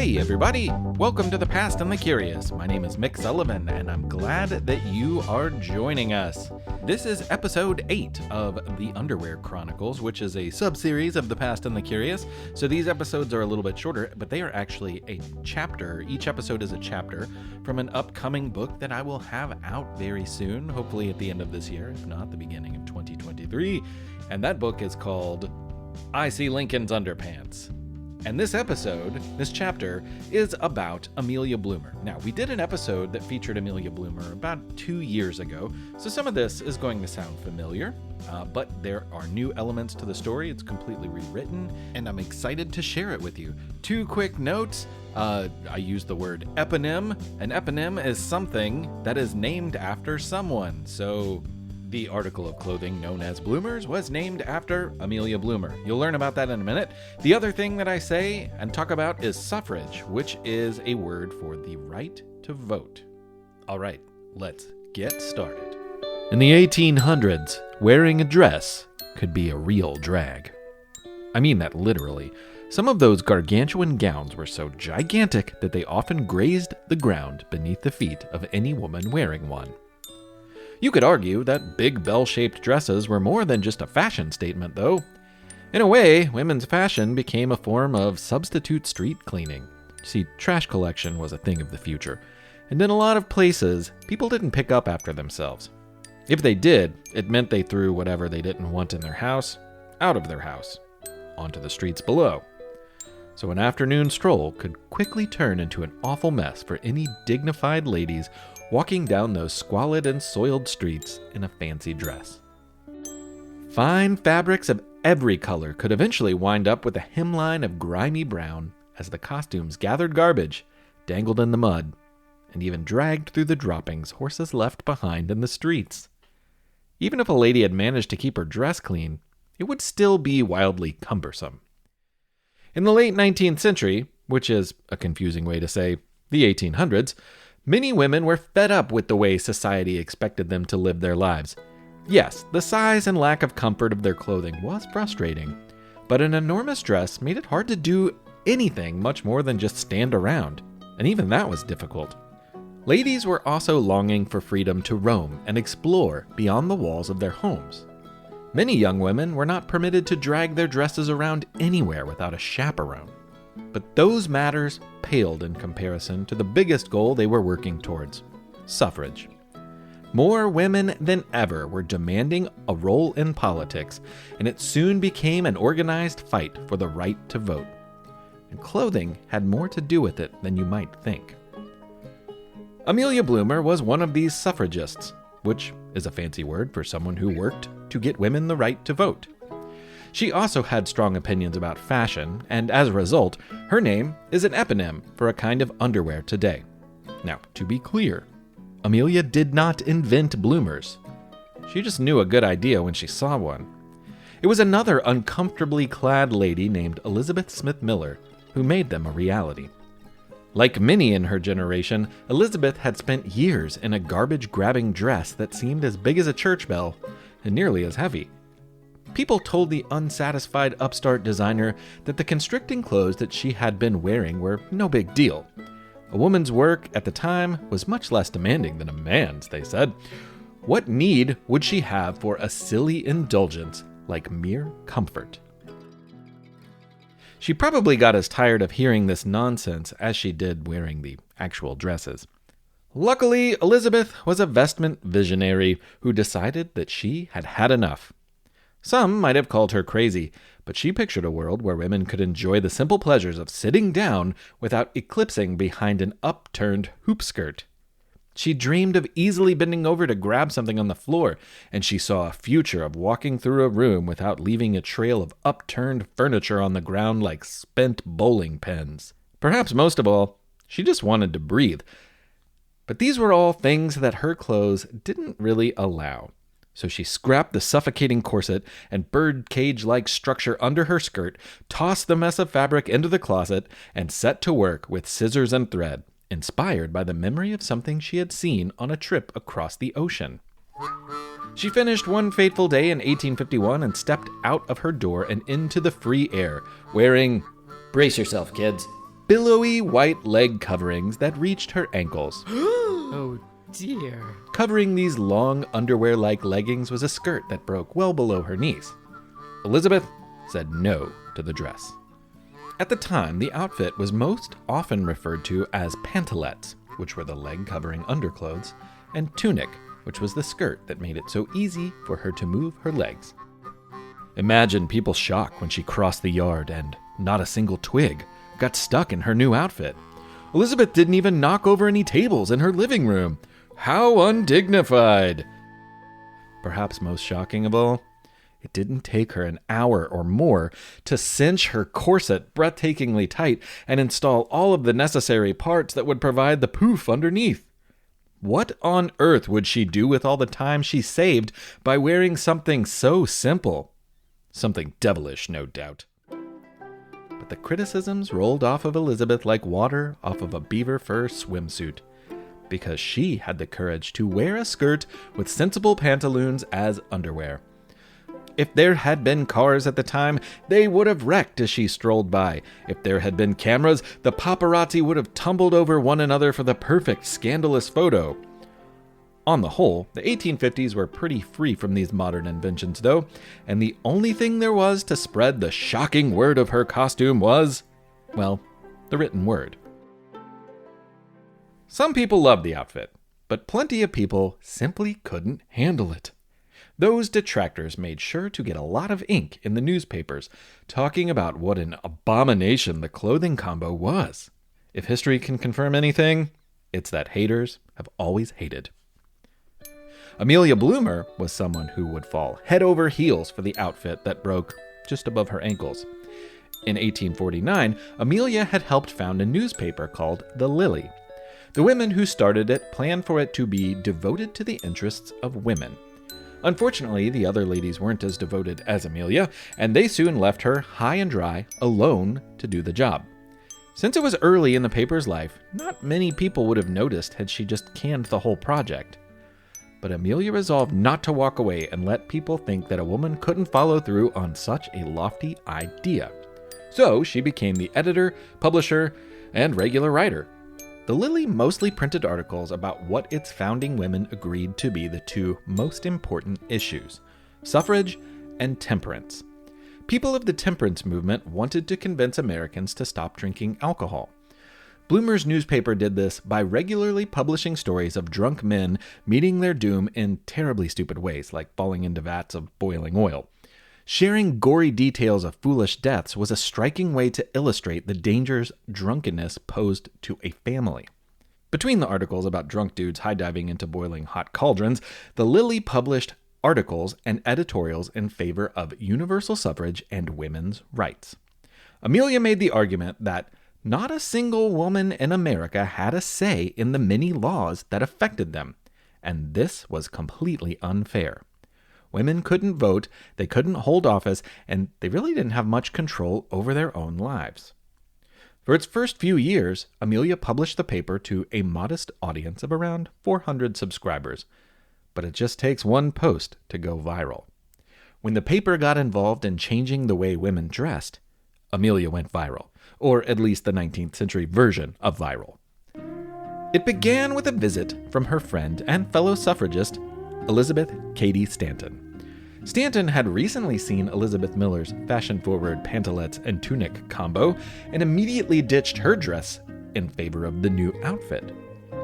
Hey everybody, welcome to The Past and the Curious. My name is Mick Sullivan and I'm glad that you are joining us. This is episode 8 of the Underwear Chronicles, which is a sub-series of The Past and the Curious. So these episodes are a little bit shorter, but they are actually a chapter. Each episode is a chapter from an upcoming book that I will have out very soon, hopefully at the end of this year, if not the beginning of 2023. And that book is called I See Lincoln's Underpants. And this chapter, is about Amelia Bloomer. Now, we did an episode that featured Amelia Bloomer about 2 years ago, so some of this is going to sound familiar, but there are new elements to the story. It's completely rewritten, and I'm excited to share it with you. 2 quick notes. I used the word eponym. An eponym is something that is named after someone, so the article of clothing known as Bloomers was named after Amelia Bloomer. You'll learn about that in a minute. The other thing that I say and talk about is suffrage, which is a word for the right to vote. All right, let's get started. In the 1800s, wearing a dress could be a real drag. I mean that literally. Some of those gargantuan gowns were so gigantic that they often grazed the ground beneath the feet of any woman wearing one. You could argue that big bell-shaped dresses were more than just a fashion statement, though. In a way, women's fashion became a form of substitute street cleaning. See, trash collection was a thing of the future, and in a lot of places, people didn't pick up after themselves. If they did, it meant they threw whatever they didn't want in their house out of their house, onto the streets below. So an afternoon stroll could quickly turn into an awful mess for any dignified ladies walking down those squalid and soiled streets in a fancy dress. Fine fabrics of every color could eventually wind up with a hemline of grimy brown as the costumes gathered garbage, dangled in the mud, and even dragged through the droppings horses left behind in the streets. Even if a lady had managed to keep her dress clean, it would still be wildly cumbersome. In the late 19th century, which is a confusing way to say the 1800s, many women were fed up with the way society expected them to live their lives. Yes, the size and lack of comfort of their clothing was frustrating, but an enormous dress made it hard to do anything much more than just stand around, and even that was difficult. Ladies were also longing for freedom to roam and explore beyond the walls of their homes. Many young women were not permitted to drag their dresses around anywhere without a chaperone. But those matters paled in comparison to the biggest goal they were working towards: suffrage. More women than ever were demanding a role in politics, and it soon became an organized fight for the right to vote. And clothing had more to do with it than you might think. Amelia Bloomer was one of these suffragists, which is a fancy word for someone who worked to get women the right to vote. She also had strong opinions about fashion, and as a result, her name is an eponym for a kind of underwear today. Now, to be clear, Amelia did not invent bloomers. She just knew a good idea when she saw one. It was another uncomfortably clad lady named Elizabeth Smith Miller who made them a reality. Like many in her generation, Elizabeth had spent years in a garbage-grabbing dress that seemed as big as a church bell and nearly as heavy. People told the unsatisfied upstart designer that the constricting clothes that she had been wearing were no big deal. A woman's work at the time was much less demanding than a man's, they said. What need would she have for a silly indulgence like mere comfort? She probably got as tired of hearing this nonsense as she did wearing the actual dresses. Luckily, Elizabeth was a vestment visionary who decided that she had had enough. Some might have called her crazy, but she pictured a world where women could enjoy the simple pleasures of sitting down without eclipsing behind an upturned hoop skirt. She dreamed of easily bending over to grab something on the floor, and she saw a future of walking through a room without leaving a trail of upturned furniture on the ground like spent bowling pins. Perhaps most of all, she just wanted to breathe. But these were all things that her clothes didn't really allow. So she scrapped the suffocating corset and birdcage-like structure under her skirt, tossed the mess of fabric into the closet, and set to work with scissors and thread, inspired by the memory of something she had seen on a trip across the ocean. She finished one fateful day in 1851 and stepped out of her door and into the free air, wearing, brace yourself, kids, billowy white leg coverings that reached her ankles. Oh dear. Covering these long underwear-like leggings was a skirt that broke well below her knees. Elizabeth said no to the dress. At the time, the outfit was most often referred to as pantalettes, which were the leg-covering underclothes, and tunic, which was the skirt that made it so easy for her to move her legs. Imagine people's shock when she crossed the yard and not a single twig got stuck in her new outfit. Elizabeth didn't even knock over any tables in her living room. How undignified! Perhaps most shocking of all, it didn't take her an hour or more to cinch her corset breathtakingly tight and install all of the necessary parts that would provide the poof underneath. What on earth would she do with all the time she saved by wearing something so simple? Something devilish, no doubt. But the criticisms rolled off of Elizabeth like water off of a beaver fur swimsuit, because she had the courage to wear a skirt with sensible pantaloons as underwear. If there had been cars at the time, they would have wrecked as she strolled by. If there had been cameras, the paparazzi would have tumbled over one another for the perfect scandalous photo. On the whole, the 1850s were pretty free from these modern inventions, though, and the only thing there was to spread the shocking word of her costume was, well, the written word. Some people loved the outfit, but plenty of people simply couldn't handle it. Those detractors made sure to get a lot of ink in the newspapers, talking about what an abomination the clothing combo was. If history can confirm anything, it's that haters have always hated. Amelia Bloomer was someone who would fall head over heels for the outfit that broke just above her ankles. In 1849, Amelia had helped found a newspaper called The Lily. The women who started it planned for it to be devoted to the interests of women. Unfortunately, the other ladies weren't as devoted as Amelia, and they soon left her high and dry, alone to do the job. Since it was early in the paper's life, not many people would have noticed had she just canned the whole project. But Amelia resolved not to walk away and let people think that a woman couldn't follow through on such a lofty idea. So she became the editor, publisher, and regular writer. The Lily mostly printed articles about what its founding women agreed to be the two most important issues: suffrage and temperance. People of the temperance movement wanted to convince Americans to stop drinking alcohol. Bloomer's newspaper did this by regularly publishing stories of drunk men meeting their doom in terribly stupid ways, like falling into vats of boiling oil. Sharing gory details of foolish deaths was a striking way to illustrate the dangers drunkenness posed to a family. Between the articles about drunk dudes high-diving into boiling hot cauldrons, the Lily published articles and editorials in favor of universal suffrage and women's rights. Amelia made the argument that not a single woman in America had a say in the many laws that affected them, and this was completely unfair. Women couldn't vote, they couldn't hold office, and they really didn't have much control over their own lives. For its first few years, Amelia published the paper to a modest audience of around 400 subscribers, but it just takes one post to go viral. When the paper got involved in changing the way women dressed, Amelia went viral, or at least the 19th century version of viral. It began with a visit from her friend and fellow suffragist, Elizabeth Cady Stanton. Stanton had recently seen Elizabeth Miller's fashion-forward pantalettes and tunic combo and immediately ditched her dress in favor of the new outfit.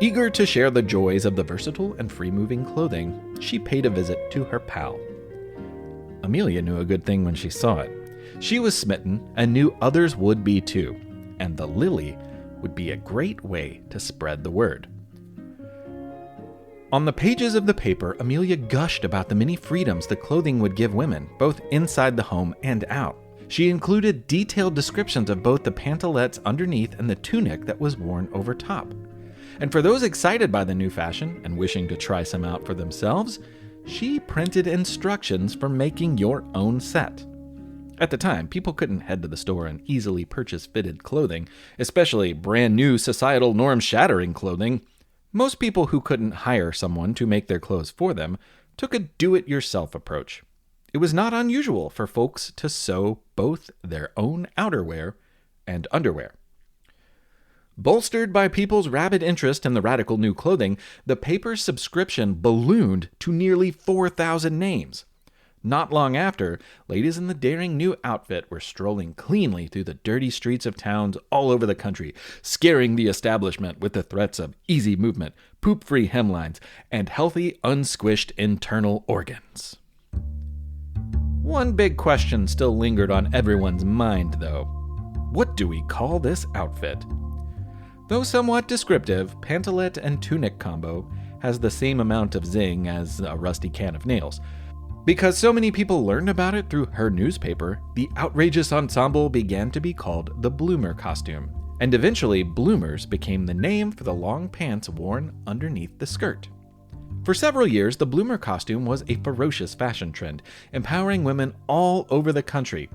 Eager to share the joys of the versatile and free-moving clothing, she paid a visit to her pal. Amelia knew a good thing when she saw it. She was smitten and knew others would be too, and the Lily would be a great way to spread the word. On the pages of the paper, Amelia gushed about the many freedoms the clothing would give women, both inside the home and out. She included detailed descriptions of both the pantalettes underneath and the tunic that was worn over top. And for those excited by the new fashion and wishing to try some out for themselves, she printed instructions for making your own set. At the time, people couldn't head to the store and easily purchase fitted clothing, especially brand new societal norm-shattering clothing. Most people who couldn't hire someone to make their clothes for them took a do-it-yourself approach. It was not unusual for folks to sew both their own outerwear and underwear. Bolstered by people's rabid interest in the radical new clothing, the paper's subscription ballooned to nearly 4,000 names. Not long after, ladies in the daring new outfit were strolling cleanly through the dirty streets of towns all over the country, scaring the establishment with the threats of easy movement, poop-free hemlines, and healthy, unsquished internal organs. One big question still lingered on everyone's mind, though. What do we call this outfit? Though somewhat descriptive, pantalette and tunic combo has the same amount of zing as a rusty can of nails. Because so many people learned about it through her newspaper, the outrageous ensemble began to be called the Bloomer costume, and eventually bloomers became the name for the long pants worn underneath the skirt. For several years, the Bloomer costume was a ferocious fashion trend, empowering women all over the country.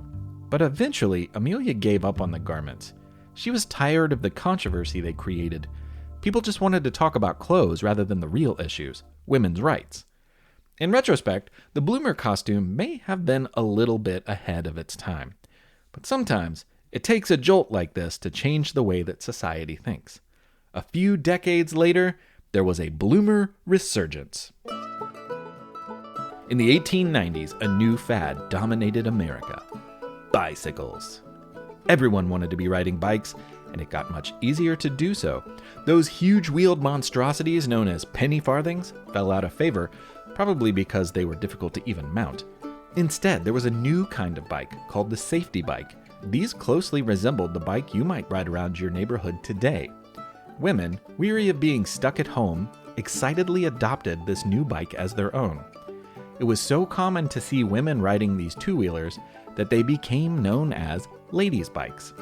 But eventually, Amelia gave up on the garments. She was tired of the controversy they created. People just wanted to talk about clothes rather than the real issues, women's rights. In retrospect, the Bloomer costume may have been a little bit ahead of its time. But sometimes, it takes a jolt like this to change the way that society thinks. A few decades later, there was a Bloomer resurgence. In the 1890s, a new fad dominated America: bicycles. Everyone wanted to be riding bikes, and it got much easier to do so. Those huge-wheeled monstrosities known as penny farthings fell out of favor, probably because they were difficult to even mount. Instead, there was a new kind of bike called the safety bike. These closely resembled the bike you might ride around your neighborhood today. Women, weary of being stuck at home, excitedly adopted this new bike as their own. It was so common to see women riding these two-wheelers that they became known as ladies' bikes.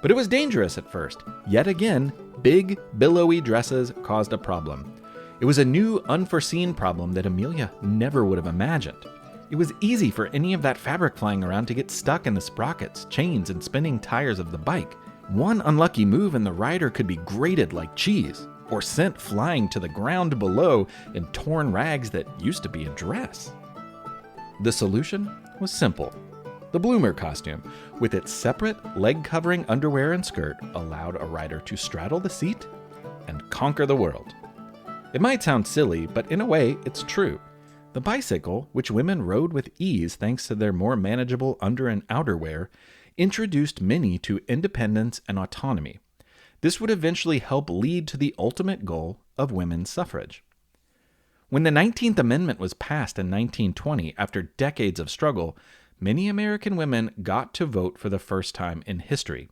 But it was dangerous at first. Yet again, big, billowy dresses caused a problem. It was a new, unforeseen problem that Amelia never would have imagined. It was easy for any of that fabric flying around to get stuck in the sprockets, chains, and spinning tires of the bike. One unlucky move and the rider could be grated like cheese, or sent flying to the ground below in torn rags that used to be a dress. The solution was simple. The Bloomer costume, with its separate leg-covering underwear and skirt, allowed a rider to straddle the seat and conquer the world. It might sound silly, but in a way, it's true. The bicycle, which women rode with ease thanks to their more manageable under and outerwear, introduced many to independence and autonomy. This would eventually help lead to the ultimate goal of women's suffrage. When the 19th Amendment was passed in 1920, after decades of struggle, many American women got to vote for the first time in history.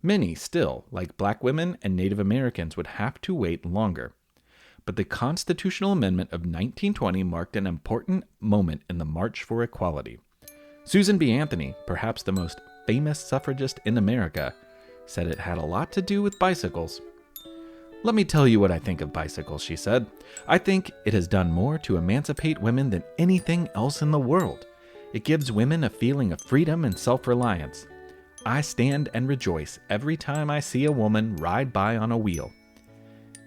Many still, like black women and Native Americans, would have to wait longer. But the Constitutional Amendment of 1920 marked an important moment in the March for Equality. Susan B. Anthony, perhaps the most famous suffragist in America, said it had a lot to do with bicycles. "Let me tell you what I think of bicycles," she said. "I think it has done more to emancipate women than anything else in the world. It gives women a feeling of freedom and self-reliance. I stand and rejoice every time I see a woman ride by on a wheel.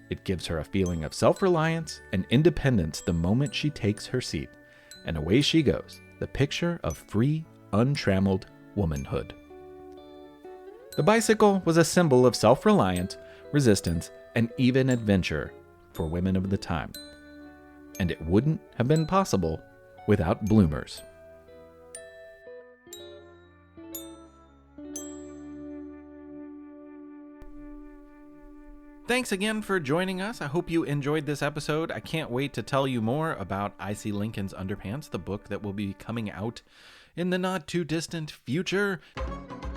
It gives her a feeling of self-reliance and independence the moment she takes her seat, and away she goes, the picture of free, untrammeled womanhood." The bicycle was a symbol of self-reliance, resistance, and even adventure for women of the time. And it wouldn't have been possible without bloomers. Thanks again for joining us. I hope you enjoyed this episode. I can't wait to tell you more about I See Lincoln's Underpants, the book that will be coming out in the not too distant future.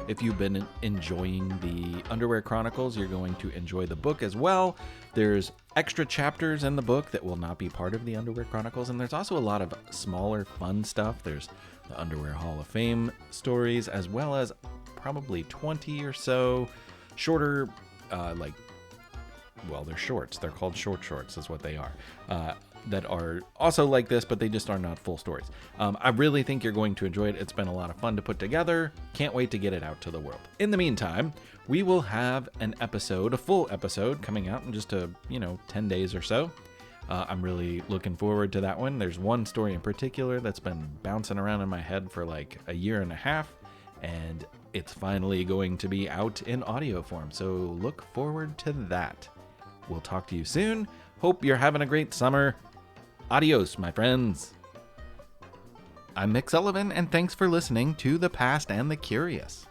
If you've been enjoying the Underwear Chronicles, you're going to enjoy the book as well. There's extra chapters in the book that will not be part of the Underwear Chronicles, and there's also a lot of smaller, fun stuff. There's the Underwear Hall of Fame stories, as well as probably 20 or so shorter, they're shorts. They're called shorts is what they are. That are also like this, but they just are not full stories. I really think you're going to enjoy it. It's been a lot of fun to put together. Can't wait to get it out to the world. In the meantime, we will have a full episode coming out in just 10 days or so. I'm really looking forward to that one. There's one story in particular that's been bouncing around in my head for like a year and a half, and it's finally going to be out in audio form, so look forward to that. We'll talk to you soon. Hope you're having a great summer. Adios, my friends. I'm Mick Sullivan, and thanks for listening to The Past and the Curious.